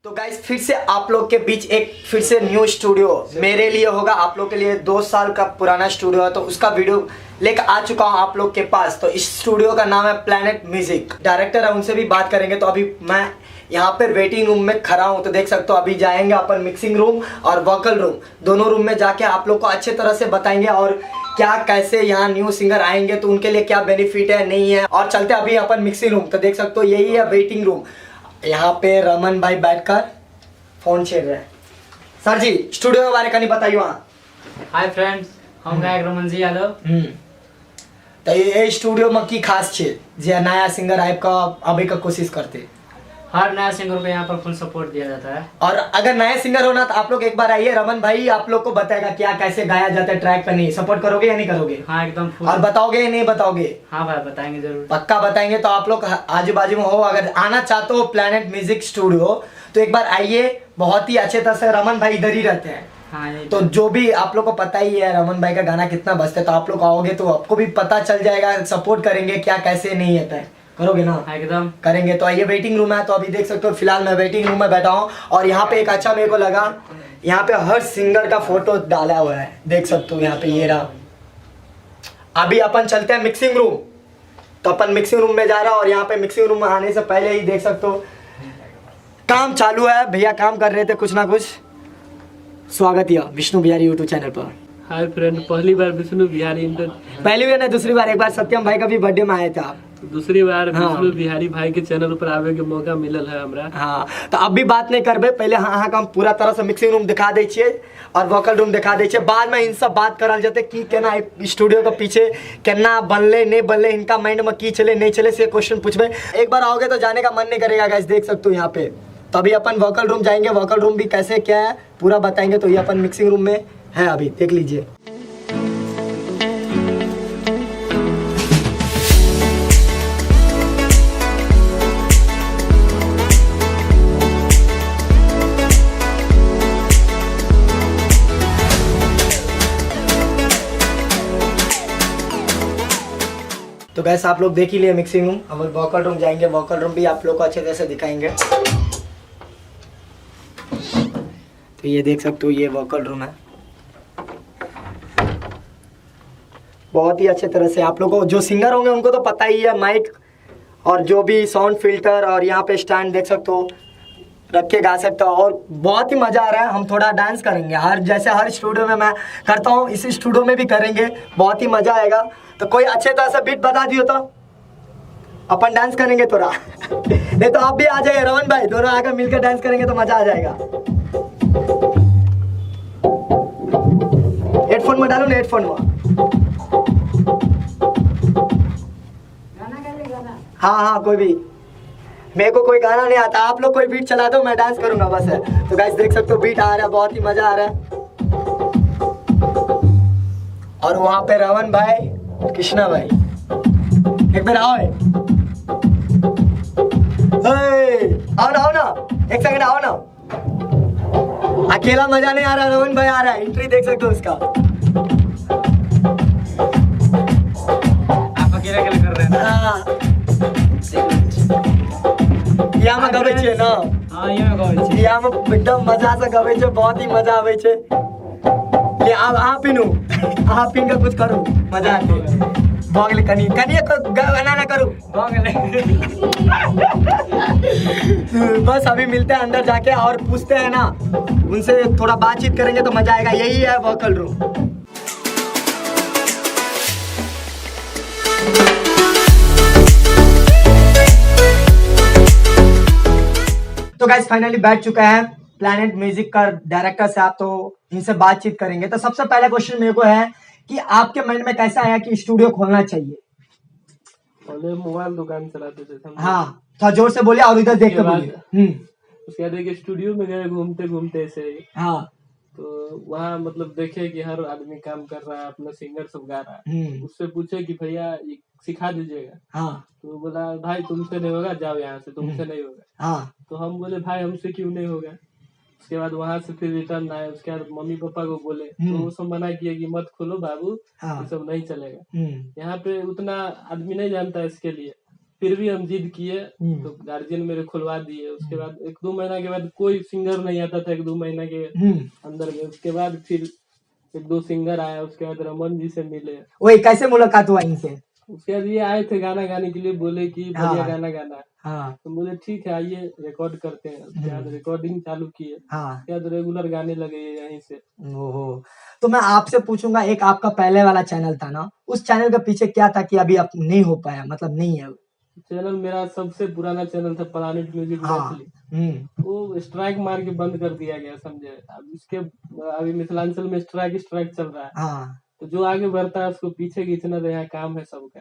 तो गाइस फिर से आप लोग के बीच एक फिर से न्यू स्टूडियो मेरे लिए होगा, आप लोग के लिए 2 साल का पुराना स्टूडियो है, तो उसका वीडियो लेकर आ चुका हूँ आप लोग के पास। तो इस स्टूडियो का नाम है प्लैनेट म्यूजिक। डायरेक्टर है, उनसे भी बात करेंगे। तो अभी मैं यहाँ पर वेटिंग रूम में खड़ा हूँ, तो देख सकते हो। अभी जाएंगे अपन मिक्सिंग रूम और वोकल रूम, दोनों रूम में जाके आप लोग को अच्छे तरह से बताएंगे और क्या कैसे यहाँ न्यू सिंगर आएंगे तो उनके लिए क्या बेनिफिट है नहीं है। और चलते अभी अपन मिक्सिंग रूम, तो देख सकते हो यही है वेटिंग रूम। यहाँ पे रमन भाई बैठकर फोन छेड़ रहे हैं। सर जी स्टूडियो के बारे में नहीं बताइए वहाँ। हाय फ्रेंड्स, हम गायक रमन जी यादव। तो ये स्टूडियो में की खास चीज जे नया सिंगर आए का अभी का कोशिश करते, हर नया सिंगर को यहाँ पर फुल सपोर्ट दिया जाता है। और अगर नए सिंगर होना तो आप लोग एक बार आइए, रमन भाई आप लोग को बताएगा क्या कैसे गाया जाता है ट्रैक पर। नहीं सपोर्ट करोगे या नहीं करोगे? हाँ एकदम फुल। और बताओगे या नहीं बताओगे? हाँ भाई बताएंगे जरूर, पक्का बताएंगे। तो आप लोग आजू बाजू में हो, अगर आना चाहते हो प्लैनेट म्यूजिक स्टूडियो तो एक बार आइए। बहुत ही अच्छे तरह से रमन भाई इधर ही रहते हैं। हाँ यही तो जो भी आप लोग को पता ही है रमन भाई का गाना कितना बजता है, तो आप लोग आओगे तो आपको भी पता चल जाएगा। सपोर्ट करेंगे क्या कैसे नहीं आता है, करोगे ना? एकदम करेंगे। तो ये वेटिंग रूम है, तो अभी देख सकते हो फिलहाल मैं वेटिंग रूम में बैठा हूँ। और यहाँ पे एक अच्छा मेरे को लगा, यहाँ पे हर सिंगर का फोटो डाला हुआ है, देख सकते हो। यहाँ पे ये रहा। अभी अपन चलते हैं मिक्सिंग रूम, तो अपन मिक्सिंग रूम में जा रहा है। और यहाँ पे मिक्सिंग रूम में आने से पहले ही देख सकते हो काम चालू है, भैया काम कर रहे थे कुछ ना कुछ। स्वागत है विष्णु बिहारी यूट्यूब चैनल पर। हाय फ्रेंड, पहली बार विष्णु बिहारी पहली बार नहीं, दूसरी बार। एक बार सत्यम भाई का भी बर्थडे में आए थे आप। दूसरी बार हाँ। विष्णु बिहारी भाई के चैनल पर आवे के मौका मिलल है हमरा। हाँ तो अब भी बात नहीं करबे, पहले हाँ हम पूरा तरह से मिक्सिंग रूम दिखा दे छिए और वोकल रूम दिखा दे छिए। बाद में इन सब बात करल जाते कि केना स्टूडियो के पीछे केना बनले नहीं बनले, इनका माइंड में की चले नहीं चले से क्वेश्चन पूछबे। एक बार आओगे तो जाने का मन नहीं करेगा गाइस, देख सकते हो यहाँ पे। तो अभी अपन वोकल रूम जाएंगे, वोकल रूम भी कैसे क्या है पूरा बताएंगे। तो ये अपन मिक्सिंग रूम में है, अभी देख लीजिए। तो गैस आप लोग देख ही लिए मिक्सिंग रूम। हम वोकल रूम जाएंगे, वोकल रूम भी आप लोग को अच्छे तरह से दिखाएंगे। तो ये देख सकते हो ये वोकल रूम है, बहुत ही अच्छे तरह से। आप लोगों को जो सिंगर होंगे उनको तो पता ही है, माइक और जो भी साउंड फिल्टर और यहाँ पे स्टैंड देख सकते हो रख के गा सकते हो। और बहुत ही मज़ा आ रहा है। हम थोड़ा डांस करेंगे, हर जैसे हर स्टूडियो में मैं करता हूँ इसी स्टूडियो में भी करेंगे, बहुत ही मज़ा आएगा। तो कोई अच्छे तरह से बीट बता दियो तो अपन डांस करेंगे थोड़ा। नहीं तो आप भी आ जाइए रमन भाई, दोनों आकर मिलकर डांस करेंगे तो मज़ा आ जाएगा। हेडफोन में डालो ना, हेडफोन में। हाँ कोई भी, मेरे को कोई गाना नहीं आता, आप लोग कोई बीट चला दो मैं डांस करूंगा बस है। तो गाइस देख सकते हो बीट आ रहा है, बहुत ही मजा आ रहा है। और वहां पे रमन भाई, कृष्णा भाई, एक बार आओ। आओ ना, एक सेकंड आओ ना। अकेला मजा नहीं आ रहा, रमन भाई आ रहा है, एंट्री देख सकते हो उसका। आप अकेले अकेले कर रहे हैं। हाँ यहाँ में गवे छे ना। हाँ ये मैं कहै छी, यहाँ में एकदम मजा से गवे छे, बहुत ही मजा आवे छे। ये आप पीनू, आप पीन का कुछ करो, मजा आते। भोगले कनी को गाना ना करूँ। बस अभी मिलते हैं अंदर जाके और पूछते हैं ना, उनसे थोड़ा बातचीत करेंगे तो मजा आएगा। यही है वोकल रूम। तो गाइस फाइनली बैठ चुका है प्लैनेट म्यूजिक का डायरेक्टर से आप, तो इनसे बातचीत करेंगे। तो सबसे पहला क्वेश्चन मेरे को है कि आपके माइंड में कैसा आया कि स्टूडियो खोलना चाहिए? पहले मोबाइल दुकान चलाते थे हम। हाँ थोड़ा जोर से बोलिए और इधर देख के बोलिए। उसके बाद एक स्टूडियो में गए घूमते घूमते ऐसे। हाँ तो वहाँ मतलब देखे कि हर आदमी काम कर रहा है, अपना सिंगर सब गा रहा है। उससे पूछे कि भैया ये सिखा दीजिएगा। हाँ तो बोला भाई तुमसे नहीं होगा, जाओ यहाँ से, तुमसे नहीं होगा। हाँ तो हम बोले भाई हमसे क्यों नहीं होगा। उसके बाद वहां से फिर रिटर्न आए। उसके बाद मम्मी पापा को बोले तो वो सब मना किया कि मत खोलो बाबू, हाँ ये सब नहीं चलेगा। यहाँ पे उतना आदमी नहीं जानता है इसके लिए। फिर भी हम जिद किए हम्म। तो गार्जियन मेरे खुलवा दिए। उसके बाद 1-2 महीना के बाद कोई सिंगर नहीं आता था, 1-2 महीना के अंदर में। उसके बाद फिर 1-2 सिंगर आया, उसके बाद रमन जी से मिले। वही कैसे मुलाकात हुआ इनसे? उसके बाद ये आए थे गाना गाने के लिए, बोले कि हाँ भैया हाँ गाना गाना है। हाँ तो बोले ठीक है आइए रिकॉर्ड करते हैं। उसके बाद रिकॉर्डिंग चालू किए, हाँ। उसके बाद रेगुलर गाने लगे यहीं से। ओहो, तो मैं आपसे पूछूंगा, एक आपका पहले वाला चैनल था ना, उस चैनल के पीछे क्या था कि अभी आप नहीं हो पाया, मतलब नहीं है? चैनल मेरा सबसे पुराना चैनल था प्लानेट म्यूजिक हाँ। मैथिली। वो स्ट्राइक मार के बंद कर दिया गया, समझे। अब इसके अभी मिथिलांचल में स्ट्राइक चल रहा है। हाँ। तो जो आगे बढ़ता है उसको पीछे खींचना तो यहाँ काम है सबका।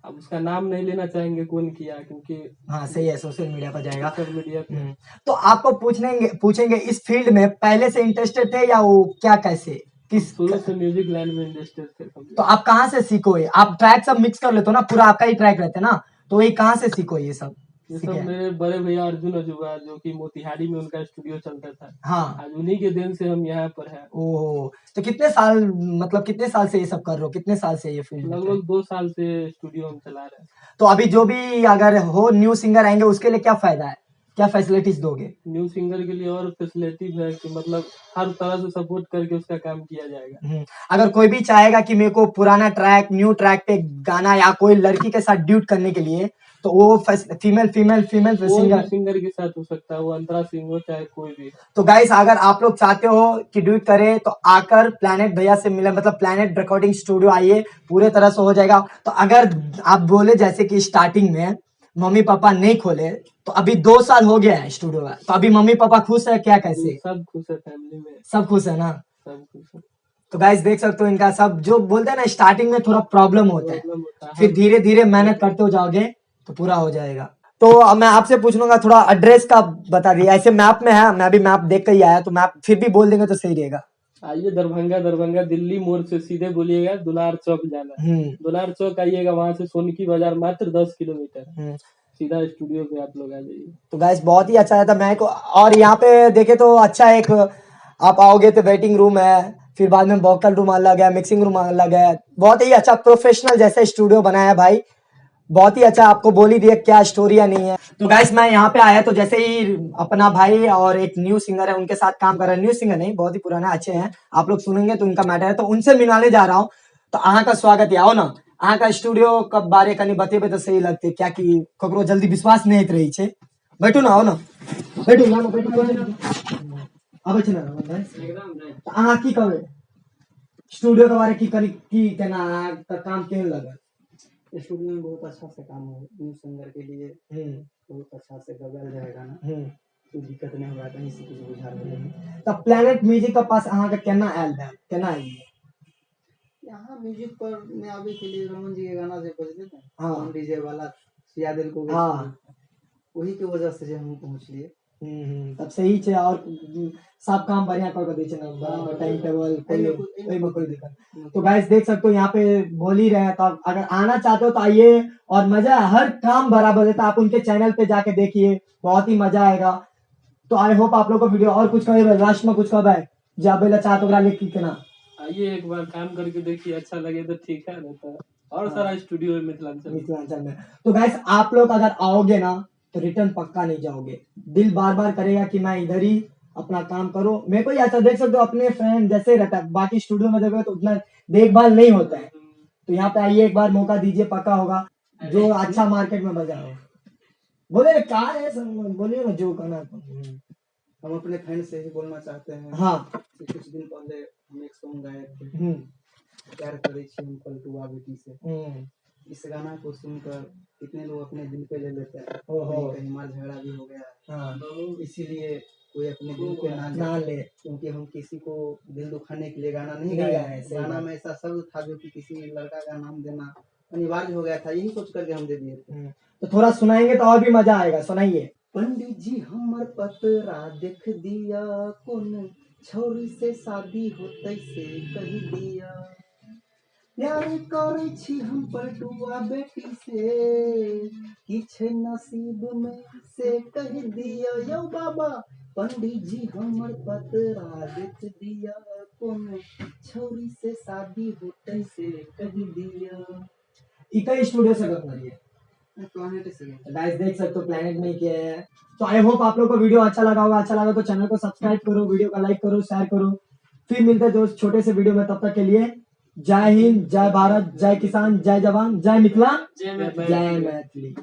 अब उसका नाम नहीं लेना चाहेंगे कौन किया, क्योंकि हाँ सही है, सोशल मीडिया पर जाएगा। सोशल मीडिया पे। तो आपको पूछेंगे इस फील्ड में पहले से इंटरेस्टेड थे या वो क्या, कैसे, हम किस? शुरू से म्यूजिक लाइन में इंटरेस्टेड थे, तो आप कहाँ से सीखो ये? आप ट्रैक सब मिक्स कर लेते हो ना, पूरा आपका ही ट्रैक रहता है ना, तो ये कहाँ से सीखो ये सब? ये सब सीखे? मेरे बड़े भैया अर्जुन अजूबा, जो कि मोतिहारी में उनका स्टूडियो चलता था। हाँ। आज उन्हीं के देन से हम यहाँ पर हैं। ओहो, तो कितने साल, मतलब कितने साल से ये सब कर रहे हो, कितने साल से ये फील्ड में थे? लगभग 2 साल से स्टूडियो हम चला रहे हैं। तो अभी जो भी अगर हो न्यू सिंगर आएंगे उसके लिए क्या फायदा है, क्या फैसिलिटीज दोगे? न्यू सिंगर के लिए और फैसिलिटी है कि मतलब हर तरह से सपोर्ट करके उसका काम किया जाएगा। अगर कोई भी चाहेगा कि मेरे को पुराना ट्रैक न्यू ट्रैक पे गाना, या कोई लड़की के साथ ड्यूट करने के लिए, तो वो फीमेल कोई भी सिंगर सिंगर के साथ हो सकता है, वो अंतरा सिंह हो चाहे कोई भी। तो गाइस, अगर आप लोग चाहते हो कि ड्यूट करे तो आकर प्लैनेट भैया से मिले, मतलब प्लैनेट रिकॉर्डिंग स्टूडियो आइए, पूरे तरह से हो जाएगा। तो अगर आप बोले जैसे कि स्टार्टिंग में मम्मी पापा नहीं खोले, तो अभी 2 साल हो गया है स्टूडियो में, तो अभी मम्मी पापा खुश है क्या, कैसे? सब खुश है, फैमिली में सब खुश है ना? सब खुश है। तो गाइस देख सकते हो इनका सब, जो बोलते हैं ना स्टार्टिंग में थोड़ा प्रॉब्लम होता है, प्रॉब्लम होता है। फिर धीरे धीरे मेहनत करते हो जाओगे तो पूरा हो जाएगा। तो अब मैं आपसे पूछ लूंगा, थोड़ा एड्रेस का बता दिया, ऐसे मैप में है, मैं भी मैप देख कर ही आया, तो मैप फिर भी बोल देंगे तो सही रहेगा। आइए दरभंगा दिल्ली मोड़ से सीधे बोलिएगा दुलार चौक जाना। दुलार चौक आइएगा, वहां से सोनकी बाजार मात्र 10 किलोमीटर, सीधा स्टूडियो पे आप लोग आ जाइए। तो गाइस बहुत ही अच्छा है, था मैं को, और यहाँ पे देखे तो अच्छा है, एक आप आओगे तो वेटिंग रूम है, फिर बाद में वोकल रूम अलग है, मिक्सिंग रूम अलग है, बहुत ही अच्छा प्रोफेशनल जैसा स्टूडियो बनाया है भाई, बहुत ही अच्छा। आपको बोल ही दिया क्या स्टोरी है नहीं है। तो गाइस मैं यहाँ पे आया तो जैसे ही अपना भाई और एक न्यू सिंगर है उनके साथ काम कर रहा है, न्यू सिंगर नहीं, बहुत ही पुराना, अच्छे हैं, आप लोग सुनेंगे तो उनका मैटर है, तो उनसे मिलाने जा रहा हूँ। तो अहाँ का स्वागत है, आओ ना, अहाँ का स्टूडियो कब बारे कनी बतेबे तो सही लगते, क्या कि ककरो जल्दी विश्वास नहीं रही छे। बैठू ना, आओ ना, बैठू ना, आबै छै ना तो अहाँ की कहबै स्टूडियो के बारे की कनी, की केना अहाँके काम केहन लगल? स्टूडियो में बहुत अच्छा से काम हो, न्यू सिंगर के लिए बहुत अच्छा से गबल रहेगा ना, कोई दिक्कत नहीं होगा, कहीं से कुछ बुझा रहे। तब प्लैनेट म्यूजिक के पास अहाँ के केना आयल है, केना आइए? यहाँ म्यूजिक पर में आवे के लिए रमन जी के गाना से बजते थे, हाँ। डीजे वाला सिया दिल को, हाँ। वही के वजह से जो हम पहुंच लिए। तब सही छे, और सब काम बढ़िया कर दै छे ना, बराबर टाइम टेबल, कोई दिक्कत। तो गाइस देख सकते हो यहाँ पे बोल ही रहे हैं, तो अगर आना चाहते हो तो आइए, और मजा है, हर काम बराबर देता है, आप उनके चैनल पे जाके देखिए, बहुत ही मजा आएगा। तो आई होप आप लोग को वीडियो और कुछ कहे लास्ट में कुछ कहे जो आप बोला चाहते हो लिख के ना, आइए एक बार काम करके देखिए, अच्छा लगे तो ठीक है, नहीं तो और सारा स्टूडियो है मिथिलांचल में। तो गाइस आप लोग अगर आओगे ना तो रिटर्न पक्का नहीं जाओगे, दिल बार बार करेगा कि मैं इधर ही अपना काम करो। मेरे को ही अच्छा, देख सकते हो अपने फ्रेंड जैसे रहता है, बाकी स्टूडियो में देखो तो उतना देखभाल नहीं होता है, तो यहाँ पे आइए, एक बार मौका दीजिए, पक्का होगा जो अच्छा मार्केट में बजा हो। बोले कहा है, बोलिए ना जो कहना। हम अपने फ्रेंड से ही बोलना चाहते हैं। हाँ। कुछ दिन पहले हम एक सॉन्ग गाए थे, प्यार करे छी हम पलटुआ बेटी से। इस गाना को सुनकर कितने लोग अपने दिल पे ले लेते हैं, कहीं मार झगड़ा भी हो गया। हाँ। इसीलिए कोई अपने दिल पे ना ले, क्योंकि हम किसी को दिल दुखाने के लिए गाना नहीं गाया है। गाना में ऐसा शब्द था जो कि किसी लड़का का नाम देना अनिवार्य हो गया था, यही सोच करके हम दे दिए थे। तो थोड़ा सुनाएंगे तो और भी मजा आएगा, सुनाइए। पंडित जी हमर पतरा देख दिया, कौन छौरी से शादी होते से कही दिया, प्यार करे छी हम पलटुआ बेटी से, किछ नसीब में से कह दिया। यो बाबा पंडित जी हमर पतरा देख दिया, कौन छौरी से शादी होते से कह दिया। इका स्टूडियो से कर रही है प्लानेट से गए। गाइस देख सकते हो प्लेनेट में ही किया है। तो आई होप आप लोग को वीडियो अच्छा लगा होगा। अच्छा लगा तो चैनल को सब्सक्राइब करो, वीडियो को लाइक करो, शेयर करो। फिर मिलते हैं दोस्त छोटे से वीडियो में, तब तक के लिए जय हिंद, जय भारत, जय किसान, जय जवान, जय मिथिला, जय मैथिली। जय मैथिली।